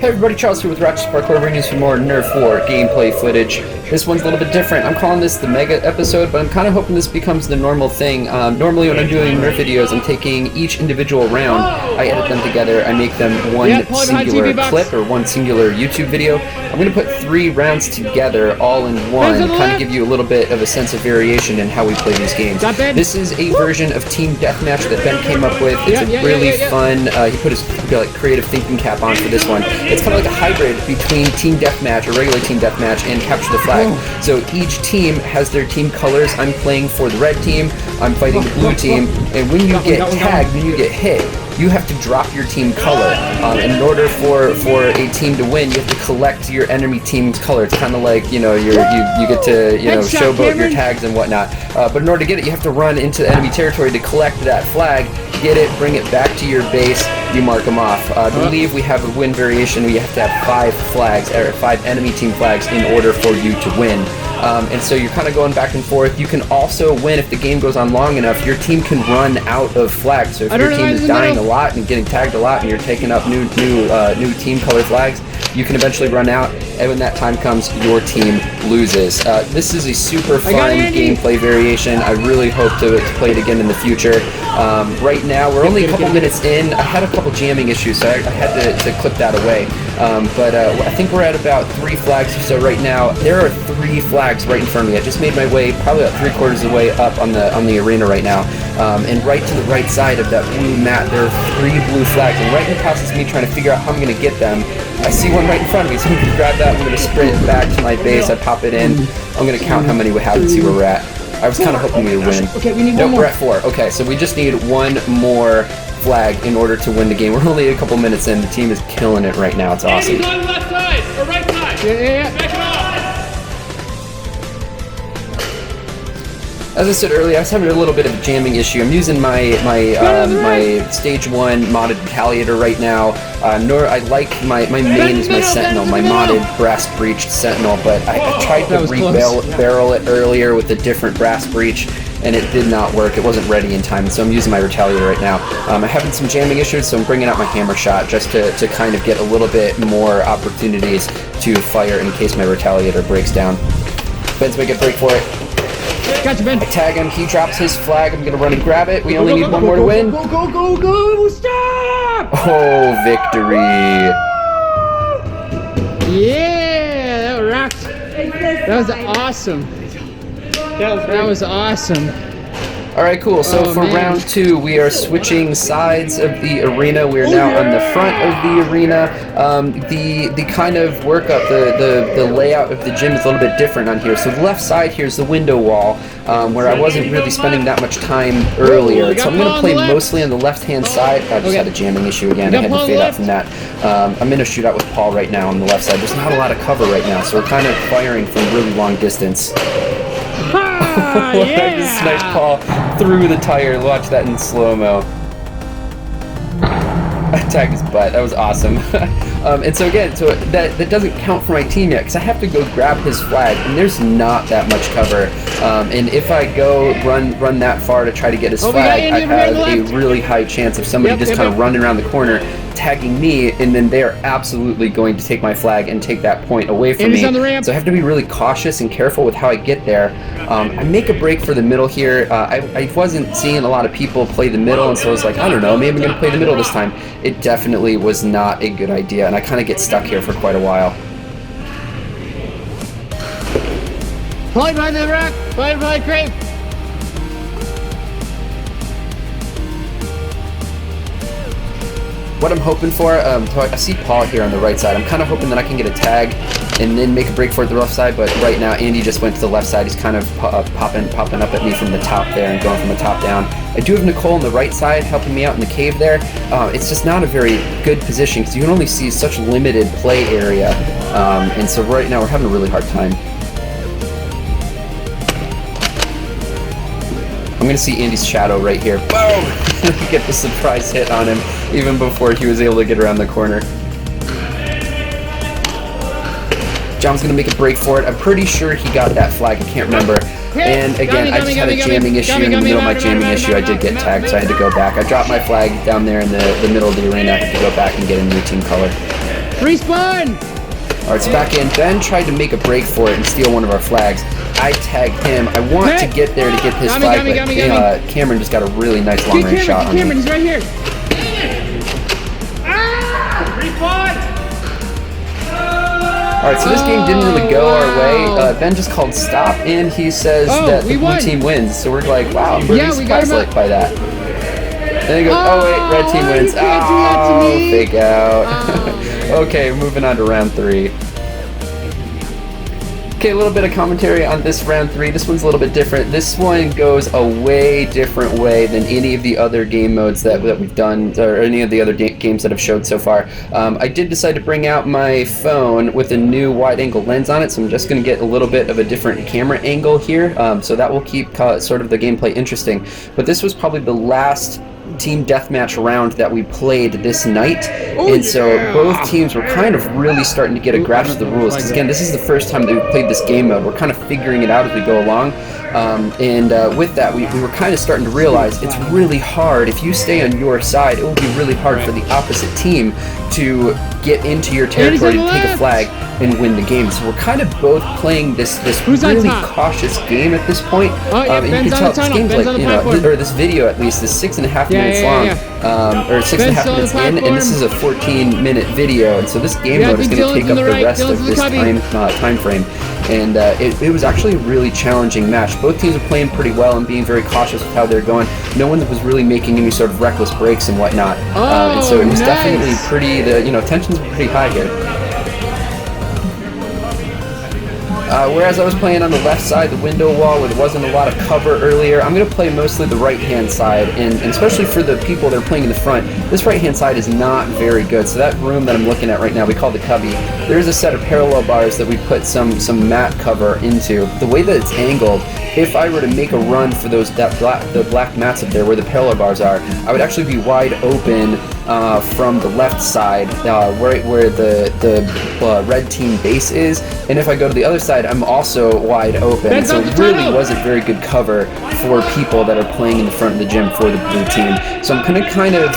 Hey everybody, Charles here with Ratchet Parkour, bringing you some more Nerf War gameplay footage. This one's a little bit different. I'm calling this the mega episode, but I'm kind of hoping this becomes the normal thing. Normally when I'm doing Nerf videos, I'm taking each individual round, I edit them together, I make them one singular clip or one singular YouTube video. I'm going to put 3 rounds together all in one, kind of give you a little bit of a sense of variation in how we play these games. This is a version of Team Deathmatch that Ben came up with. It's a really fun, he put his creative thinking cap on for this one. It's kind of like a hybrid between Team Deathmatch or regular Team Deathmatch and Capture the Flag. So each team has their team colors. I'm playing for the red team, I'm fighting the blue team, and when you get tagged, when you get hit, you have to drop your team color. In order for a team to win, you have to collect your enemy team's color. It's kind of like, you know, you get to, you know, showboat your tags and whatnot. But in order to get it, you have to run into enemy territory to collect that flag, get it, bring it back to your base, you mark them off. I believe we have a win variation. We have to have 5 flags, or 5 enemy team flags in order for you to win. And so you're kind of going back and forth. You can also win if the game goes on long enough. Your team can run out of flags. So if your team is dying a lot and getting tagged a lot, and you're taking up new team color flags, you can eventually run out, and when that time comes, your team loses. This is a super fun gameplay variation. I really hope to play it again in the future. Right now, we're only a couple minutes in. I had a couple jamming issues, so I had to clip that away. But I think we're at about 3 flags or so right now. There are 3 flags right in front of me. I just made my way probably about 3/4 of the way up on the arena right now. And right to the right side of that blue mat, there are 3 blue flags. And right in the process of me trying to figure out how I'm going to get them, I see one right in front of me. So I'm going to grab that. I'm going to sprint back to my base. I pop it in. I'm going to count how many we have and see where we're at. I was kind of hoping we would win. Okay, we need one more. We're at 4. Okay, so we just need one more flag in order to win the game. We're only a couple minutes in. The team is killing it right now. It's awesome. He's on the left side or right side. Yeah. Back it off. As I said earlier, I was having a little bit of a jamming issue. I'm using my stage 1 modded Retaliator right now. I like my main is my Sentinel, my modded brass breached Sentinel, but I tried to barrel it earlier with a different brass breach, and it did not work. It wasn't ready in time, so I'm using my Retaliator right now. I'm having some jamming issues, so I'm bringing out my Hammershot just to kind of get a little bit more opportunities to fire in case my Retaliator breaks down. Ben's making a break for it. Gotcha, Ben. I tag him, he drops his flag, I'm gonna run and grab it. We only need one more to win. Go, stop! Oh, victory! Yeah, that rocked. That was awesome. That was awesome. Alright, cool. So for round 2, we are switching sides of the arena. We are now on the front of the arena. The kind of workup, the layout of the gym is a little bit different on here. So the left side here is the window wall, where I wasn't really spending that much time earlier. So I'm going to play mostly on the left-hand side. I just had a jamming issue again. I had to fade out from that. I'm in a shootout with Paul right now on the left side. There's not a lot of cover right now, so we're kind of firing from really long distance. I just sniped Paul through the tire. Watch that in slow-mo. I tagged his butt. That was awesome. And so again, that doesn't count for my team yet, because I have to go grab his flag, and there's not that much cover. And if I go run that far to try to get his flag, I have a really high chance of somebody just kind of running around the corner, tagging me, and then they are absolutely going to take my flag and take that point away from me. So I have to be really cautious and careful with how I get there. I make a break for the middle here. I wasn't seeing a lot of people play the middle, and so I was like, I don't know, maybe I'm going to play the middle this time. It definitely was not a good idea, and I kind of get stuck here for quite a while. Fly by the rock, fly by crate. What I'm hoping for, so I see Paul here on the right side. I'm kind of hoping that I can get a tag and then make a break for it the left side, but right now Andy just went to the left side. He's kind of popping up at me from the top there and going from the top down. I do have Nicole on the right side helping me out in the cave there. It's just not a very good position because you can only see such limited play area, and so right now we're having a really hard time. I'm going to see Andy's shadow right here. Boom! Get the surprise hit on him even before he was able to get around the corner. John's going to make a break for it. I'm pretty sure he got that flag. I can't remember. And again, I just had a jamming issue. In the middle of my jamming issue, I did get tagged, so I had to go back. I dropped my flag down there in the middle of the arena. I had to go back and get a new team color. Respawn! Alright, so back in. Ben tried to make a break for it and steal one of our flags. I tagged him. I want to get there to get his flag, but Cameron just got a really nice long-range shot on me. Cameron, he's right here. Alright, so this game didn't really go our way. Ben just called stop, and he says that the blue team wins. So we're like, wow, I'm really surprised by that. Then he goes, oh wait, red team wins. Oh, fake out. Okay, moving on to round 3. Okay, a little bit of commentary on this round 3. This one's a little bit different. This one goes a way different way than any of the other game modes that we've done, or any of the other games that I've showed so far. I did decide to bring out my phone with a new wide-angle lens on it, so I'm just going to get a little bit of a different camera angle here, so that will keep sort of the gameplay interesting. But this was probably the last team deathmatch round that we played this night, and so both teams were kind of really starting to get a grasp of the rules, because again, this is the first time that we've played this game mode. We're kind of figuring it out as we go along, and with that we were kind of starting to realize it's really hard. If you stay on your side, it will be really hard for the opposite team to get into your territory to take a flag and win the game. So we're kind of both playing this really cautious game at this point. And you can tell this game's like, or this video at least is 6.5 minutes long, or 6.5 minutes in, and this is a 14-minute video, and so this game mode is going to take up the rest of this time frame. And it was actually a really challenging match. Both teams were playing pretty well and being very cautious with how they're going. No one was really making any sort of reckless breaks and whatnot. And so it was definitely pretty, tensions were pretty high here. Whereas I was playing on the left side, the window wall, where there wasn't a lot of cover earlier, I'm going to play mostly the right-hand side, and especially for the people that are playing in the front, this right-hand side is not very good. So that room that I'm looking at right now, we call the cubby, there is a set of parallel bars that we put some mat cover into. The way that it's angled, if I were to make a run for the black mats up there where the parallel bars are, I would actually be wide open from the left side, right where the red team base is, and if I go to the other side, I'm also wide open. And so it really wasn't very good cover for people that are playing in the front of the gym for the blue team. So I'm going to kind of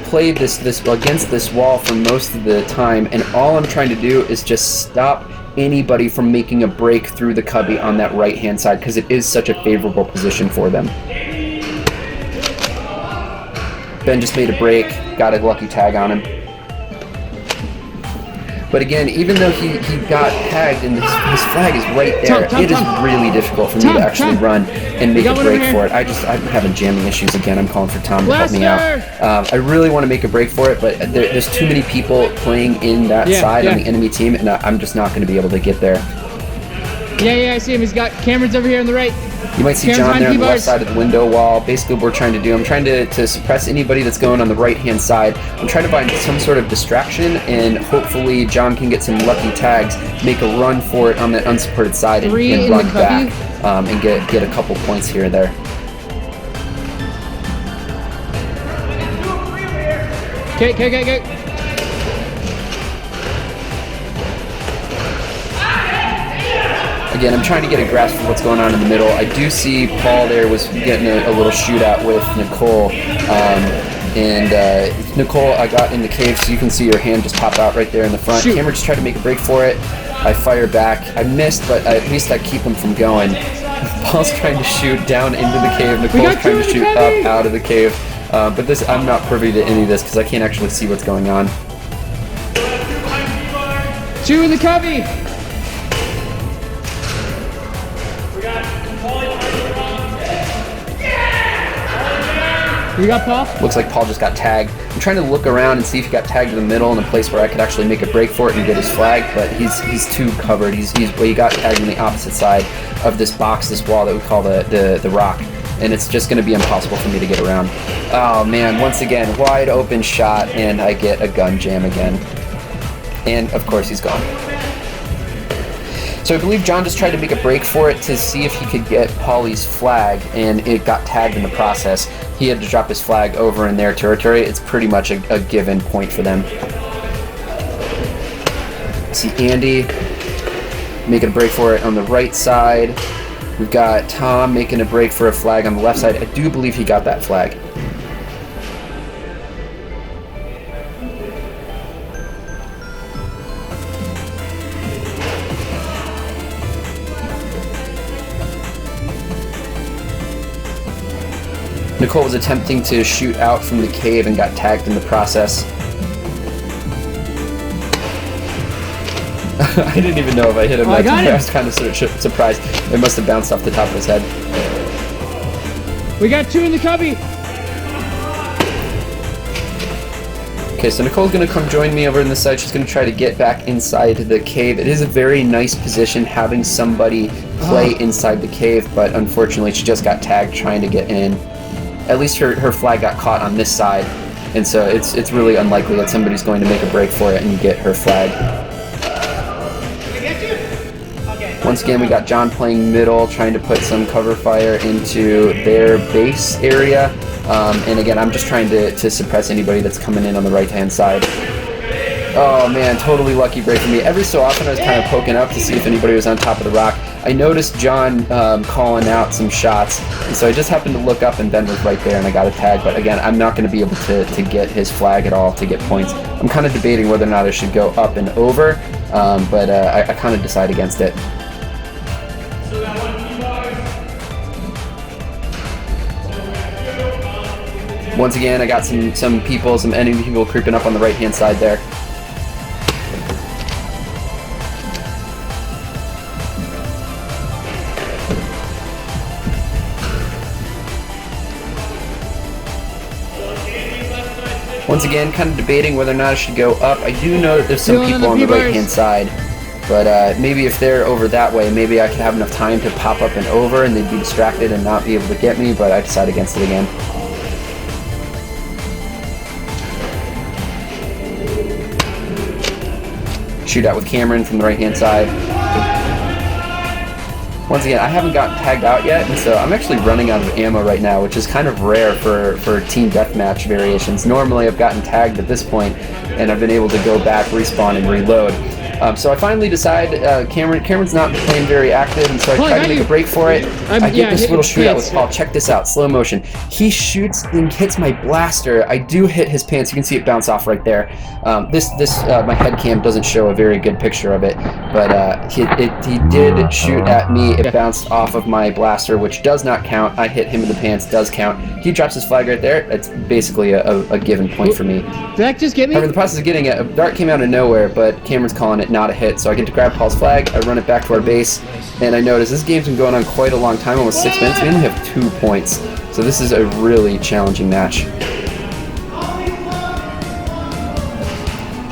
play this against this wall for most of the time, and all I'm trying to do is just stop anybody from making a break through the cubby on that right hand side, because it is such a favorable position for them. Ben just made a break, got a lucky tag on him. But again, even though he got tagged and his flag is right there, it is really difficult for me to actually run and make a break for it. I'm having jamming issues again. I'm calling for Tom to help me out. I really want to make a break for it, but there's too many people playing in that side on the enemy team, and I'm just not going to be able to get there. Yeah, I see him. He's got Cameron's over here on the right. You might see John there on the left side of the window wall. Basically what we're trying to do, I'm trying to suppress anybody that's going on the right-hand side. I'm trying to find some sort of distraction, and hopefully John can get some lucky tags, make a run for it on the unsupported side, and run back and get a couple points here and there. Okay. Again, I'm trying to get a grasp of what's going on in the middle. I do see Paul there was getting a little shootout with Nicole. Nicole, I got in the cave, so you can see her hand just pop out right there in the front. Cameron just tried to make a break for it. I fire back. I missed, but at least I keep him from going. Paul's trying to shoot down into the cave. Nicole's trying to shoot up out of the cave. But I'm not privy to any of this because I can't actually see what's going on. Shoot in the cubby! You got Paul? Looks like Paul just got tagged. I'm trying to look around and see if he got tagged in the middle in a place where I could actually make a break for it and get his flag, but he's too covered. He got tagged on the opposite side of this box, this wall that we call the rock, and it's just going to be impossible for me to get around. Oh man, once again, wide open shot, and I get a gun jam again. And of course he's gone. So I believe John just tried to make a break for it to see if he could get Paulie's flag, and it got tagged in the process. He had to drop his flag over in their territory. It's pretty much a given point for them. See Andy making a break for it on the right side. We've got Tom making a break for a flag on the left side. I do believe he got that flag. Nicole was attempting to shoot out from the cave and got tagged in the process. I didn't even know if I hit him. I got him. I was kind of surprised. It must have bounced off the top of his head. We got 2 in the cubby. Okay, so Nicole's going to come join me over on this side. She's going to try to get back inside the cave. It is a very nice position having somebody play inside the cave, but unfortunately she just got tagged trying to get in. At least her flag got caught on this side, and so it's really unlikely that somebody's going to make a break for it and get her flag. Once again, we got John playing middle, trying to put some cover fire into their base area. And again, I'm just trying to suppress anybody that's coming in on the right-hand side. Oh man, totally lucky break for me. Every so often I was kind of poking up to see if anybody was on top of the rock. I noticed John calling out some shots, and so I just happened to look up and Ben was right there and I got a tag. But again, I'm not going to be able to get his flag at all to get points. I'm kind of debating whether or not I should go up and over, but I kind of decide against it. Once again, I got some enemy people creeping up on the right-hand side there. Once again, kind of debating whether or not I should go up. I do know that there's some people on the right-hand side, but maybe if they're over that way, maybe I could have enough time to pop up and over and they'd be distracted and not be able to get me, but I decide against it again. Shoot out with Cameron from the right-hand side. Once again, I haven't gotten tagged out yet, and so I'm actually running out of ammo right now, which is kind of rare for team deathmatch variations. Normally I've gotten tagged at this point, and I've been able to go back, respawn, and reload. So I finally decide, Cameron's not playing very active, and so I try to make a break for it. I get this little shootout with Paul. Check this out, slow motion. He shoots and hits my blaster. I do hit his pants. You can see it bounce off right there. My head cam doesn't show a very good picture of it, but he did shoot at me. It bounced off of my blaster, which does not count. I hit him in the pants, does count. He drops his flag right there. It's basically a given point for me. Did that just get me? However, in the process of getting it, a dart came out of nowhere, but Cameron's calling it not a hit, so I get to grab Paul's flag, I run it back to our base, and I notice this game's been going on quite a long time, almost 6 minutes. We only have 2 points, so this is a really challenging match.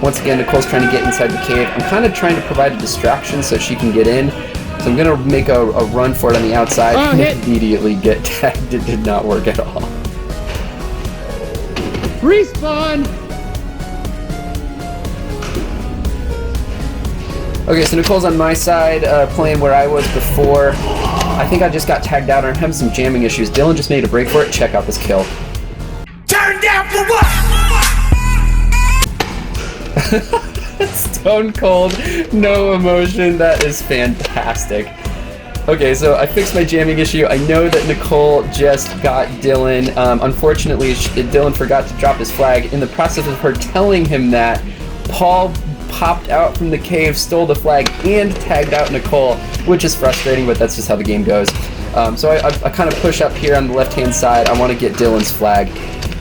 Once again, Nicole's trying to get inside the cave. I'm kind of trying to provide a distraction so she can get in, so I'm going to make a run for it on the outside and immediately get tagged. It did not work at all. Respawn! Okay, so Nicole's on my side, playing where I was before. I think I just got tagged out, or I'm having some jamming issues. Dylan just made a break for it. Check out this kill. Turn down for what? Stone cold, no emotion. That is fantastic. Okay, so I fixed my jamming issue. I know that Nicole just got Dylan. Unfortunately, Dylan forgot to drop his flag. In the process of her telling him that, Paul popped out from the cave, stole the flag, and tagged out Nicole, which is frustrating, but that's just how the game goes. So I kind of push up here on the left-hand side. I want to get Dylan's flag.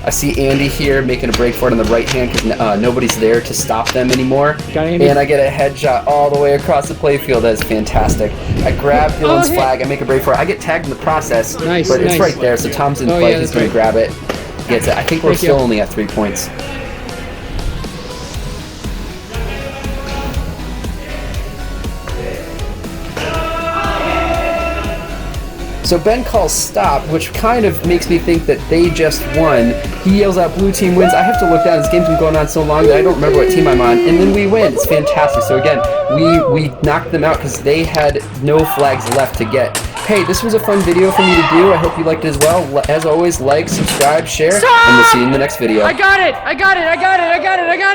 I see Andy here making a break for it on the right hand because nobody's there to stop them anymore. And I get a headshot all the way across the playfield. That is fantastic. I grab Dylan's flag. I make a break for it. I get tagged in the process, but it's right there. So Tom's in play. He's going to grab it. Gets it. I think we're still only at 3 points. So Ben calls stop, which kind of makes me think that they just won. He yells out, blue team wins. I have to look down. This game's been going on so long that I don't remember what team I'm on. And then we win. It's fantastic. So again, we knocked them out because they had no flags left to get. Hey, this was a fun video for me to do. I hope you liked it as well. As always, like, subscribe, share, and we'll see you in the next video. I got it! I got it! I got it! I got it! I got it!